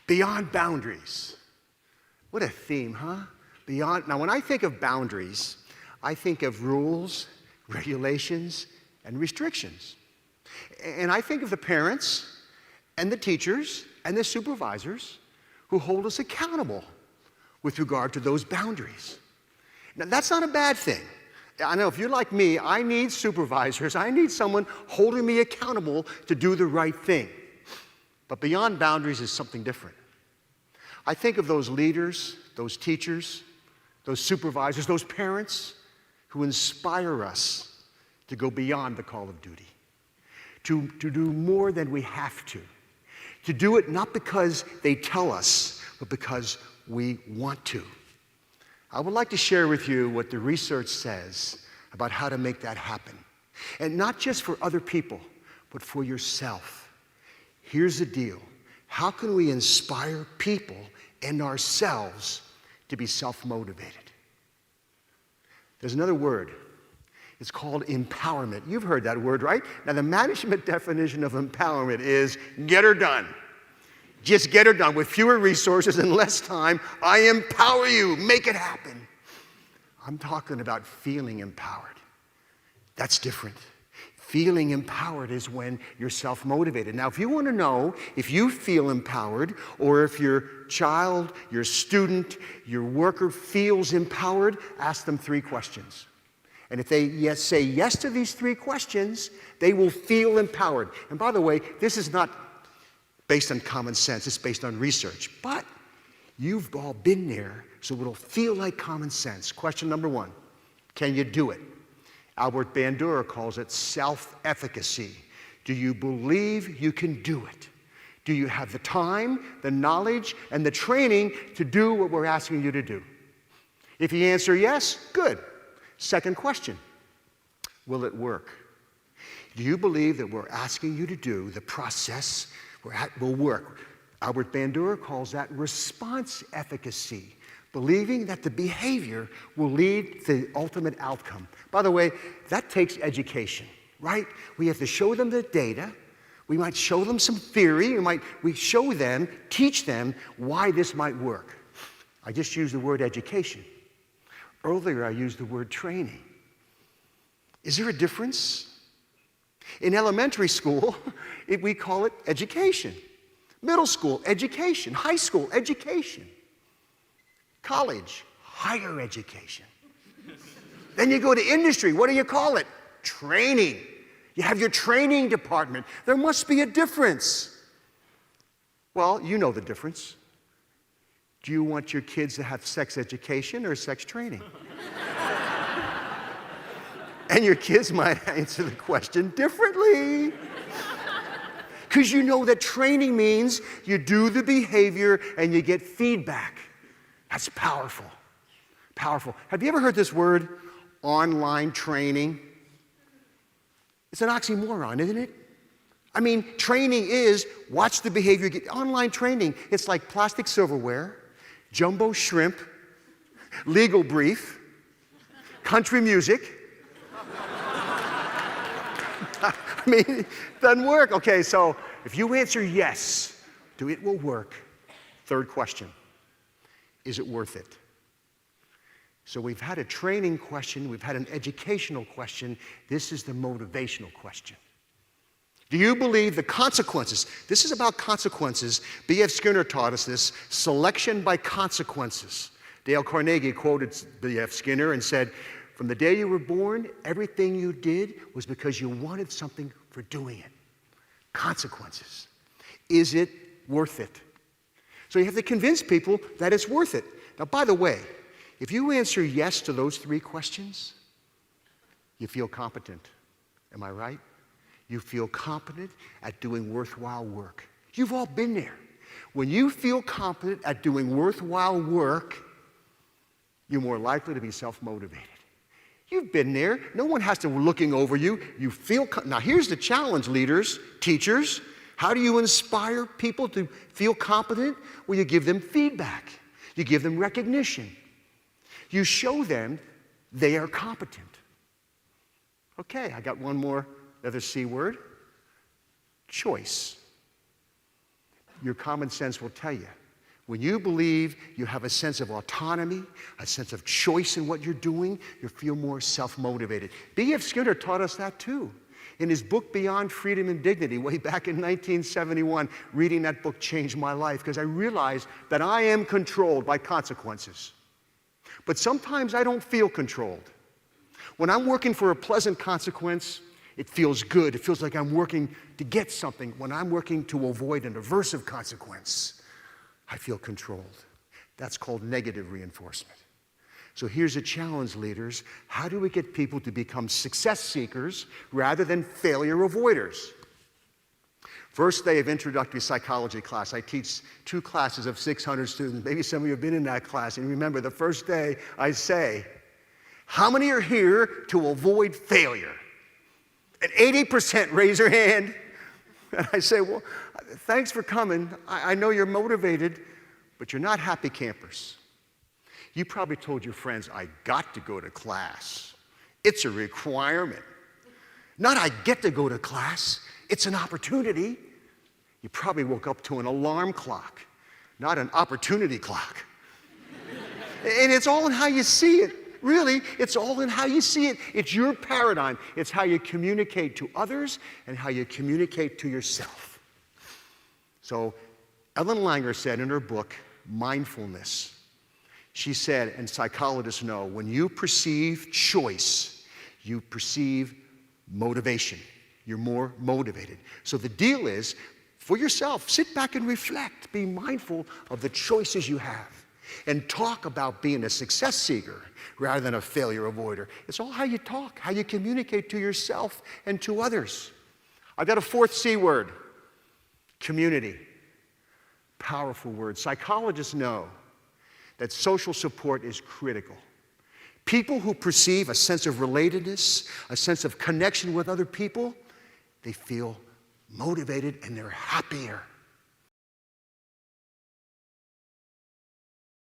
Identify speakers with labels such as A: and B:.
A: Beyond boundaries. What a theme, huh? Beyond. Now, when I think of boundaries, I think of rules, regulations, and restrictions. And I think of the parents and the teachers and the supervisors who hold us accountable with regard to those boundaries. Now, that's not a bad thing. I know if you're like me, I need supervisors. I need someone holding me accountable to do the right thing. But beyond boundaries is something different. I think of those leaders, those teachers, those supervisors, those parents who inspire us to go beyond the call of duty, to do more than we have to do it not because they tell us, but because we want to. I would like to share with you what the research says about how to make that happen. And not just for other people, but for yourself. Here's the deal. How can we inspire people and ourselves to be self-motivated? There's another word. It's called empowerment. You've heard that word, right? Now, the management definition of empowerment is get her done. Just get her done. With fewer resources and less time, I empower you. Make it happen. I'm talking about feeling empowered. That's different. Feeling empowered is when you're self-motivated. Now, if you want to know if you feel empowered or if your child, your student, your worker feels empowered, ask them 3 questions. And if they say yes to these 3 questions, they will feel empowered. And by the way, this is not based on common sense. It's based on research. But you've all been there, so it'll feel like common sense. Question number 1, can you do it? Albert Bandura calls it self-efficacy. Do you believe you can do it? Do you have the time, the knowledge, and the training to do what we're asking you to do? If you answer yes, good. Second question, will it work? Do you believe that we're asking you to do the process will work? Albert Bandura calls that response efficacy, believing that the behavior will lead to the ultimate outcome. By the way, that takes education, right? We have to show them the data. We might show them some theory. We show them, teach them why this might work. I just used the word education. Earlier, I used the word training. Is there a difference? In elementary school, we call it education. Middle school, education. High school, education. College, higher education. Then you go to industry. What do you call it? Training. You have your training department. There must be a difference. Well, you know the difference. Do you want your kids to have sex education or sex training? And your kids might answer the question differently. Because you know that training means you do the behavior and you get feedback. That's powerful. Powerful. Have you ever heard this word, online training? It's an oxymoron, isn't it? I mean, training is watch the behavior. Online training, it's like plastic silverware, jumbo shrimp, legal brief, country music. I mean, it doesn't work. Okay, so if you answer yes to it will work, third question, is it worth it? So we've had a training question, we've had an educational question. This is the motivational question. Do you believe the consequences? This is about consequences. B.F. Skinner taught us this, selection by consequences. Dale Carnegie quoted B.F. Skinner and said, from the day you were born, everything you did was because you wanted something for doing it. Consequences. Is it worth it? So you have to convince people that it's worth it. Now, by the way, if you answer yes to those 3 questions, you feel competent. Am I right? You feel competent at doing worthwhile work. You've all been there. When you feel competent at doing worthwhile work, you're more likely to be self-motivated. You've been there. No one has to be looking over you. You feel, now here's the challenge, leaders, teachers. How do you inspire people to feel competent? Well, you give them feedback. You give them recognition. You show them they are competent. Okay, I got one more, another C word. Choice. Your common sense will tell you When you believe you have a sense of autonomy, a sense of choice in what you're doing, you feel more self-motivated. B.F. Skinner taught us that too. In his book, Beyond Freedom and Dignity, way back in 1971, reading that book changed my life because I realized that I am controlled by consequences. But sometimes I don't feel controlled. When I'm working for a pleasant consequence, it feels good. It feels like I'm working to get something. When I'm working to avoid an aversive consequence, I feel controlled. That's called negative reinforcement. So here's a challenge, leaders. How do we get people to become success seekers rather than failure avoiders? First day of introductory psychology class. I teach 2 classes of 600 students. Maybe some of you have been in that class. And remember, the first day I say, how many are here to avoid failure? And 80% raise their hand. And I say, well, thanks for coming. I know you're motivated, but you're not happy campers. You probably told your friends, I got to go to class. It's a requirement. Not I get to go to class. It's an opportunity. You probably woke up to an alarm clock, not an opportunity clock. And it's all in how you see it. Really, it's all in how you see it. It's your paradigm. It's how you communicate to others and how you communicate to yourself. So Ellen Langer said in her book, Mindfulness, she said, and psychologists know, when you perceive choice, you perceive motivation. You're more motivated. So the deal is, for yourself, sit back and reflect. Be mindful of the choices you have. And talk about being a success seeker rather than a failure avoider. It's all how you talk, how you communicate to yourself and to others. I've got a 4th C word, community. Powerful word. Psychologists know that social support is critical. People who perceive a sense of relatedness, a sense of connection with other people, they feel motivated and they're happier.